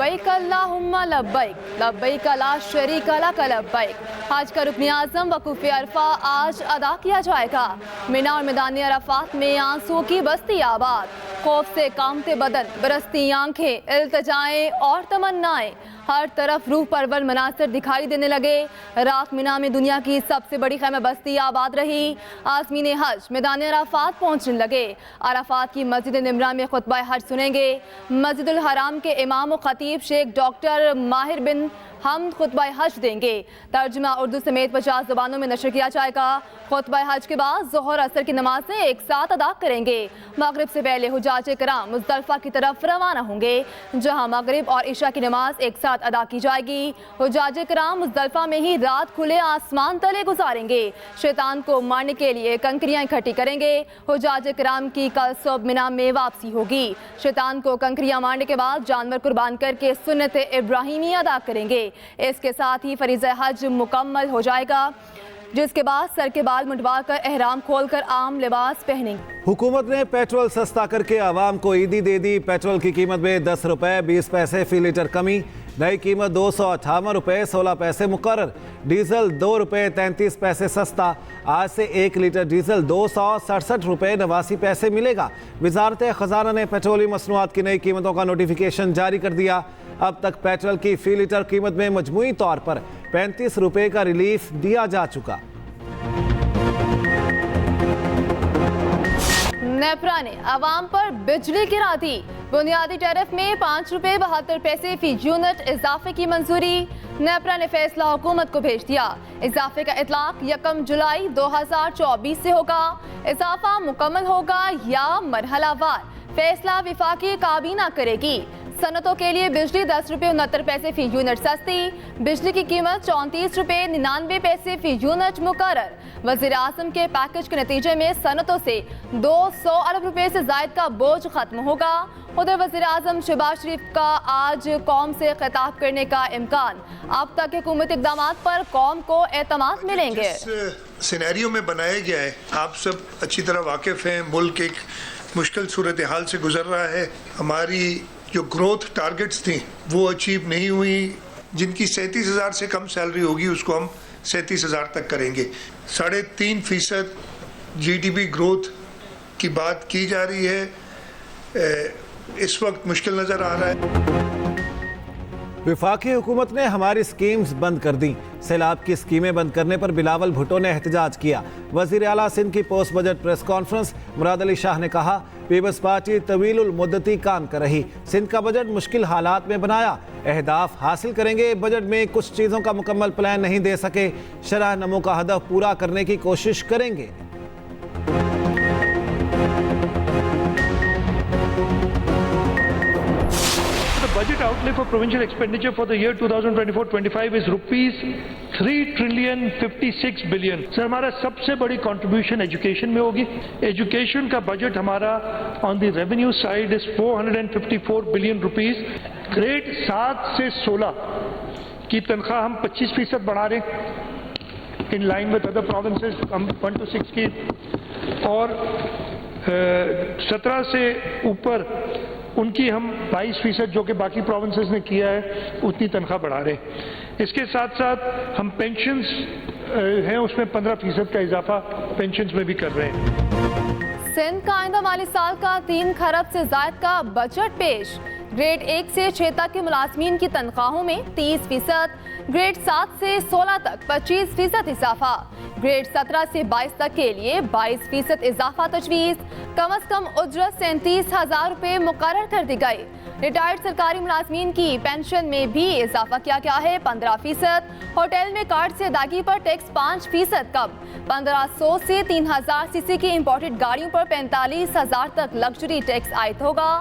लब्बैक अल्लाहुम्मा लब्बैक, लब्बैक ला शरीका लक लब्बैक। हज का रुकन आज़म वक़ूफ़ अरफा आज अदा किया जाएगा। मिना और मैदान अरफात में आंसुओं की बस्ती आबाद, खौफ से कांपते बदन, बरसती आंखें, इल्तिजाएं और तमन्नाएं, हर तरफ रूह परवर मनासिर दिखाई देने लगे। रात मिना में दुनिया की सबसे बड़ी खैमा बस्ती आबाद रही। आज़मीन हज मैदान अरफात पहुँचने लगे। अरफात की मस्जिद निमरा में खुतबा हज सुनेंगे। मस्जिदुल हराम के इमाम व खतीब शेख डॉक्टर माहिर बिन हम खुतबा हज देंगे। तर्जुमा उर्दू समेत 50 ज़ुबानों में नशर किया जाएगा। खुतबा हज के बाद ज़ोहर असर की नमाज़ें एक साथ अदा करेंगे। मगरिब से पहले हुजाज कराम मुज़दलिफ़ा की तरफ रवाना होंगे, जहां मगरिब और इशा की नमाज एक साथ अदा की जाएगी। हुजाज कराम मुज़दलिफ़ा में ही रात खुले आसमान तले गुजारेंगे। शैतान को मारने के लिए कंकरियाँ इकट्ठी करेंगे। हुजाज कराम की कल सुबह मिना में वापसी होगी। शैतान को कंकरियाँ मारने के बाद जानवर कुर्बान करके सुन्नत इब्राहिमी अदा करेंगे। इसके साथ ही फरीज़ा हज मुकम्मल हो जाएगा, जिसके बाद सर के बाल मुंडवा कर एहराम खोलकर आम लिबास पहनेंगे। हुकूमत ने पेट्रोल सस्ता करके आवाम को ईदी दे दी। पेट्रोल की कीमत में 10 रुपए 20 पैसे फी लीटर कमी। नई कीमत 258 रुपए 16 पैसे मुकर्रर। डीजल 2 रुपए 33 पैसे सस्ता। आज से 1 लीटर डीजल 267 रुपए 89 पैसे मिलेगा। वजारत खजाना ने पेट्रोलियम मसनूआत की नई कीमतों का नोटिफिकेशन जारी कर दिया। अब तक पेट्रोल की फी लीटर कीमत में मजमूई तौर पर 35 रुपए का रिलीफ दिया जा चुका। नेपरा ने आवाम पर बिजली गिरा दी। बुनियादी टैरिफ में 5 रुपए 72 पैसे फी यूनिट इजाफे की मंजूरी। नेपरा ने फैसला हुकूमत को भेज दिया। इजाफे का इतलाक 1 जुलाई 2024 से होगा। इजाफा मुकम्मल होगा या मरहलावार, फैसला विफाकी काबीना करेगी। सनतों के लिए बिजली 10 रुपए 69 पैसे फी यूनिट सस्ती। बिजली की कीमत 34 रुपए 99 पैसे फी यूनिट मुकर्रर। वज़ीर आज़म के पैकेज के नतीजे में सनतों से 200 अरब रुपए से जायद का बोझ खत्म होगा। उधर वज़ीर आज़म शहबाज शरीफ का आज कौम से खिताब करने का इम्कान। अब तक हुकूमती इक़दामात पर कौम को एतमाद मिलेंगे। सिनेरियो में बनाया गया है, आप सब अच्छी तरह वाकिफ़ हैं। मुल्क एक मुश्किल सूरत हाल से गुजर रहा है। हमारी जो ग्रोथ टारगेट्स थी वो अचीव नहीं हुई। जिनकी 37,000 से कम सैलरी होगी उसको हम 37,000 तक करेंगे। 3.5% GDP ग्रोथ की बात की जा रही है। इस वक्त मुश्किल नज़र आ रहा है। विफाकी हुकूमत ने हमारी स्कीम्स बंद कर दी। सैलाब की स्कीमें बंद करने पर बिलावल भुट्टो ने एहतजाज किया। वज़ीर आला सिंध की post budget press conference, Murad Ali Shah ने कहा पीपल्स पार्टी तवीलुल मुद्दती काम कर रही। सिंध का बजट मुश्किल हालात में बनाया, अहदाफ हासिल करेंगे। बजट में कुछ चीज़ों का मुकम्मल प्लान नहीं दे सके, शरह नमो का हदफ पूरा करने की कोशिश करेंगे। Budget outlay for provincial expenditure for the year 2024-25 is rupees 3,56 billion। Sir हमारा सबसे बड़ी कंट्रीब्यूशन एजुकेशन में होगी। एजुकेशन का बजट हमारा on the revenue side is 454 billion rupees. Grade 7 से 16 की तनख्वाह हम 25% बढ़ा रहे हैं in line with other provinces. हम 1 to 6 की और 17 से ऊपर उनकी हम 22% जो कि बाकी प्रोविंसेस ने किया है उतनी तनख्वाह बढ़ा रहे हैं। इसके साथ साथ हम पेंशन्स हैं उसमें 15% का इजाफा पेंशन्स में भी कर रहे हैं। सिंध का आइंदा माली साल का 3 खरब से जायद का बजट पेश। ग्रेड 1 से 6 तक के मुलाजमीन की तनख्वाहों में 30%, ग्रेड 7 से 16 तक 25% इजाफा, ग्रेड 17 से 22 तक के लिए 22% इजाफा तजवीज़। कम अज कम उजरत 37,000 रुपये मुकर्रर कर दी गई। रिटायर्ड सरकारी मुलाजमीन की पेंशन में भी इजाफा किया गया है 15%। होटल में कार्ड से अदायगी पर टैक्स 5% कम। 1500 से 3000 सीसी की इम्पोर्टेड गाड़ियों पर 45,000 तक लग्जरी टैक्स आयद होगा।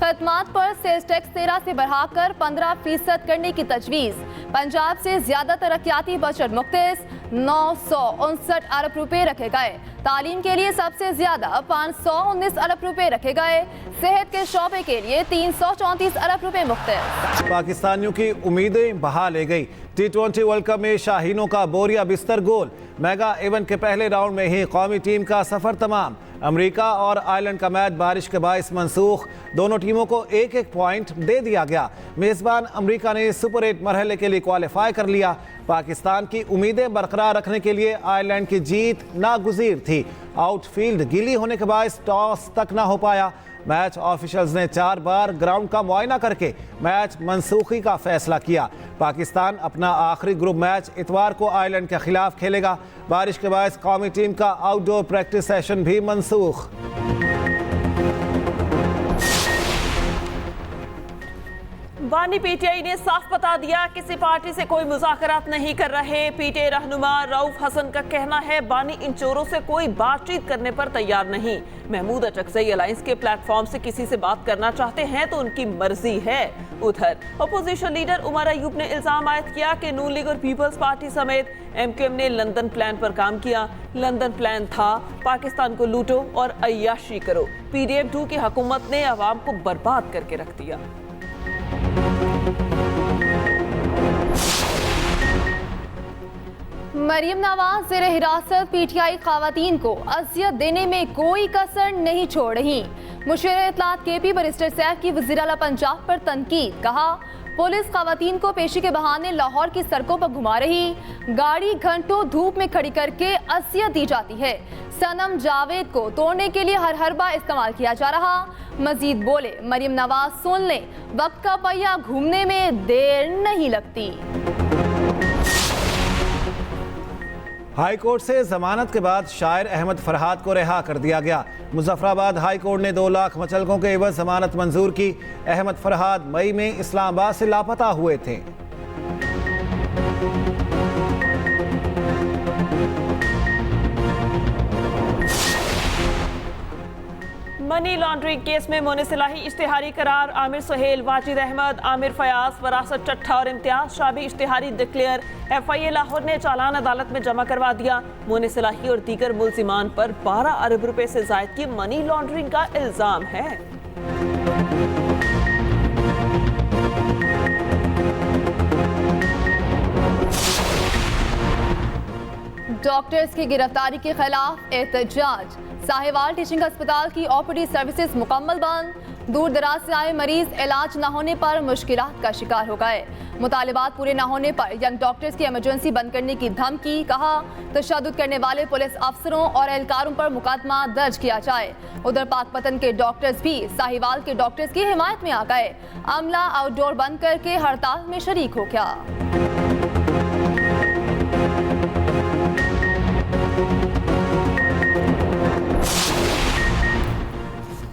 खदमात पर सेल्स टैक्स 13 से बढ़ाकर 15% करने की तजवीज़। पंजाब से ज्यादा तरक्याती बजट मुख्तस 959 अरब रुपए रखे गए। तालीम के लिए सबसे ज्यादा 519 अरब रुपए रखे गए। सेहत के शोबे के लिए 334 अरब रुपए मुख्तस। पाकिस्तानियों की उम्मीदें बहा ले गई। T20 वर्ल्ड कप में शाहीनों का बोरिया बिस्तर गोल। मेगा इवेंट के पहले राउंड में ही कौमी टीम का सफर तमाम। अमेरिका और आयरलैंड का मैच बारिश के बायस मनसूख। दोनों टीमों को एक एक पॉइंट दे दिया गया। मेजबान अमेरिका ने सुपर 8 मरहले के लिए क्वालिफाई कर लिया। पाकिस्तान की उम्मीदें बरकरार रखने के लिए आयरलैंड की जीत नागुज़ीर थी। आउटफील्ड गीली होने के बायस टॉस तक ना हो पाया। मैच ऑफिशियल्स ने 4 बार ग्राउंड का मुआयना करके मैच मनसूखी का फैसला किया। पाकिस्तान अपना आखिरी ग्रुप मैच इतवार को आयरलैंड के खिलाफ खेलेगा। बारिश के बायस कौमी टीम का आउटडोर प्रैक्टिस सेशन भी मनसूख। बानी पीटीआई ने साफ बता दिया किसी पार्टी से कोई मुज़ाकरात नहीं कर रहे। पीटीआई रहनुमा रऊफ हसन का कहना है बानी इन चोरों से कोई बातचीत करने पर तैयार नहीं। महमूद अटकज़ई अलायंस के प्लेटफॉर्म से किसी से बात करना चाहते हैं तो उनकी मर्जी है। उधर अपोजिशन लीडर उमर अयूब ने इल्जाम आयद किया कि नून लीग और पीपल्स पार्टी समेत एमक्यूएम ने लंदन प्लान पर काम किया। लंदन प्लान था पाकिस्तान को लूटो और अय्याशी करो। PDM2 की हुकूमत ने अवाम को बर्बाद करके रख दिया। मरियम नवाज ज़ेर हिरासत पीटीआई खवातीन को अज़ियत देने में कोई कसर नहीं छोड़ रही। मुशीर इत्तलात KP बैरिस्टर सैफ की वज़ीर आला पंजाब पर तनकीद। कहा पुलिस खवातीन को पेशी के बहाने लाहौर की सड़कों पर घुमा रही। गाड़ी घंटों धूप में खड़ी करके अज़ियत दी जाती है। सनम जावेद को तोड़ने के लिए हर हरबा इस्तेमाल किया जा रहा। मजीद बोले मरियम नवाज सुन लें, वक्त का पहिया घूमने में देर नहीं लगती। हाई कोर्ट से जमानत के बाद शायर अहमद फरहाद को रिहा कर दिया गया। मुजफ्फराबाद हाई कोर्ट ने 2 लाख मुचलकों के एवज जमानत मंजूर की। अहमद फरहाद मई में इस्लामाबाद से लापता हुए थे। मनी लॉन्ड्रिंग केस में मोनिसिलाही इश्तिहारी करार। आमिर सुहेल, वाजिद अहमद, आमिर फयाज, फरासत चट्ठा और इम्तियाज शाह भी इश्तिहारी डिक्लेयर। FIA लाहौर ने चालान अदालत में जमा करवा दिया। मोनिसिलाही और दीगर मुल्जिमान पर 12 अरब रुपए से जायद की मनी लॉन्ड्रिंग का इल्जाम है। डॉक्टर्स की गिरफ्तारी के खिलाफ एहतजाज। साहिवाल टीचिंग अस्पताल की OPD सर्विसेज मुकम्मल बंद। दूर दराज से आए मरीज इलाज न होने पर मुश्किलात का शिकार हो गए। मुतालिबात पूरे न होने पर यंग डॉक्टर्स की इमरजेंसी बंद करने की धमकी। कहा तशद्दुद करने वाले पुलिस अफसरों और एहलकारों पर मुकदमा दर्ज किया जाए। उधर पाकपतन के डॉक्टर्स भी साहिवाल के डॉक्टर्स की हिमायत में आ गए। अमला आउटडोर बंद करके हड़ताल में शरीक हो गया।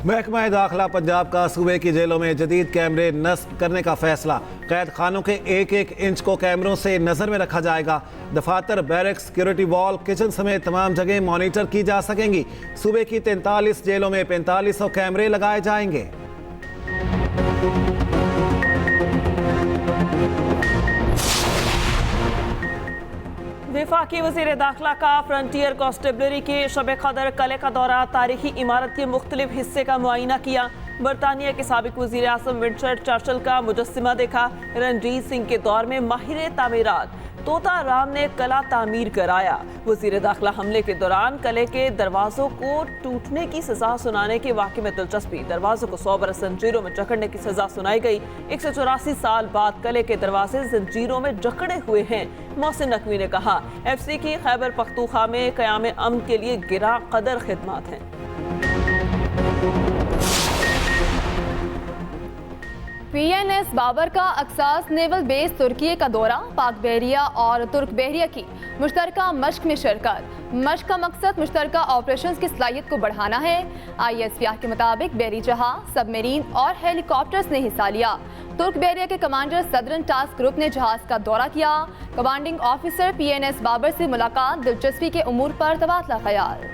महकमा दाखिला पंजाब का सूबे की जेलों में जदीद कैमरे नस्ब करने का फैसला। कैद खानों के 1-1 इंच को कैमरों से नजर में रखा जाएगा। दफातर, बैरक, सिक्योरिटी वॉल, किचन समेत तमाम जगह मॉनिटर की जा सकेंगी। सूबे की 43 जेलों में 4500 कैमरे लगाए जाएंगे। वफाकी वज़ीर दाखिला का फ्रंटियर कॉन्स्टेबलरी के शब कदर कले का दौरा। तारीखी इमारत के मुख्तलिफ हिस्से का मुआयना किया। बरतानिया के साबिक वज़ीर आज़म विंस्टन चर्चिल का मुजस्सिमा देखा। रणजीत सिंह के दौर में माहिर तामीरात तोता राम ने कला तामीर कराया। वज़ीर दाखिला हमले के दौरान कले के दरवाजों को टूटने की सजा सुनाने के वाक़े में दिलचस्पी। दरवाजों को 100 बरस जंजीरों में जकड़ने की सजा सुनाई गई। 184 साल बाद कले के दरवाजे जंजीरों में जकड़े हुए हैं। मोहसिन नकवी ने कहा FC की खैबर पख्तूनख्वा में क़याम अमन के लिए गिरा कदर खिदमत हैं। PNS बाबर का अक्सास नेवल बेस तुर्की का दौरा। पाक बहरिया और तुर्क बहरिया की मुश्तरका मश्क में शिरकत। मश्क का मकसद मुश्तरका ऑपरेशंस की सलाहियत को बढ़ाना है। ISPR के मुताबिक बहरी जहाज, सबमरीन और हेलीकॉप्टर्स ने हिस्सा लिया। तुर्क बहरिया के कमांडर सदरन टास्क ग्रुप ने जहाज का दौरा किया। कमांडिंग ऑफिसर PNS बाबर से मुलाकात। दिलचस्पी के उमूर पर तबादला ख्याल।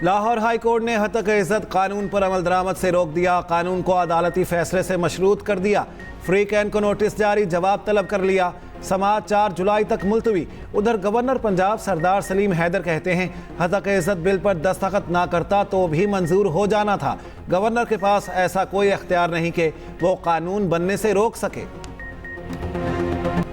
लाहौर हाई कोर्ट ने हतक इज़्ज़त कानून पर अमल दरामद से रोक दिया। कानून को अदालती फैसले से मशरूत कर दिया। फ्री कैन को नोटिस जारी, जवाब तलब कर लिया। समाअत 4 जुलाई तक मुलतवी। उधर गवर्नर पंजाब सरदार सलीम हैदर कहते हैं हतक इज्जत बिल पर दस्तखत ना करता तो भी मंजूर हो जाना था। गवर्नर के पास ऐसा कोई इख्तियार नहीं कि वो कानून बनने से रोक सके।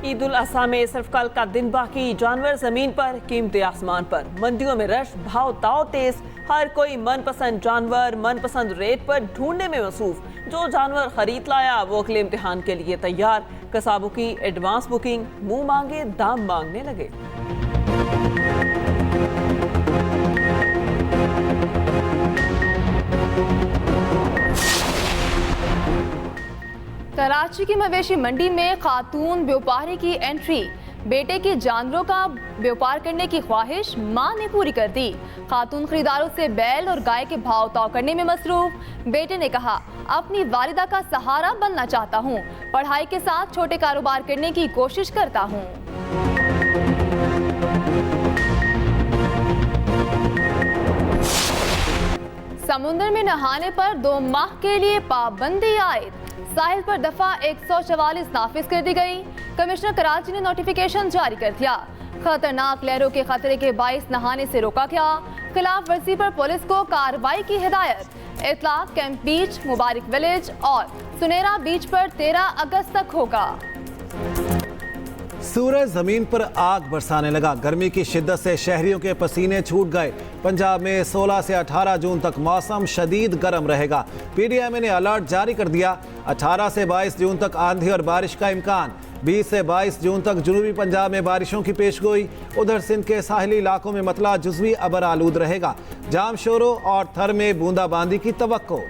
ईद उल अज़हा में सिर्फ कल का दिन बाकी, जानवर जमीन पर, कीमतें आसमान पर, मंडियों में रश, भाव ताव तेज, हर कोई मनपसंद जानवर मनपसंद रेट पर ढूंढने में मसरूफ। जो जानवर खरीद लाया वो अगले इम्तिहान के लिए तैयार। कसाबों की एडवांस बुकिंग, मुंह मांगे दाम मांगने लगे। कराची की मवेशी मंडी में खातून व्यापारी की एंट्री। बेटे के जानवरों का व्यापार करने की ख्वाहिश मां ने पूरी कर दी। खातून खरीदारों से बैल और गाय के भाव ताव करने में मसरूफ। बेटे ने कहा, अपनी वालिदा का सहारा बनना चाहता हूं, पढ़ाई के साथ छोटे कारोबार करने की कोशिश करता हूं। समुद्र में नहाने पर 2 माह के लिए पाबंदी आयद। साहिल पर दफा 144 नाफिज कर दी गई। कमिश्नर कराची ने नोटिफिकेशन जारी कर दिया। खतरनाक लहरों के खतरे के बाइस नहाने से रोका गया। खिलाफ वर्जी पर पुलिस को कार्रवाई की हिदायत। इतलाक कैंप बीच, मुबारक विलेज और सुनेरा बीच पर 13 अगस्त तक होगा। सूरज जमीन पर आग बरसाने लगा। गर्मी की शिद्दत से शहरियों के पसीने छूट गए। पंजाब में 16 से 18 जून तक मौसम शदीद गर्म रहेगा। पीडीएमए ने अलर्ट जारी कर दिया। 18 से 22 जून तक आंधी और बारिश का इम्कान। 20 से 22 जून तक जनूबी पंजाब में बारिशों की पेशगोई। उधर सिंध के साहिली इलाकों में मतला जुज़वी अबर आलूद रहेगा। जाम शोरों और थर में बूंदाबांदी की तवक्को।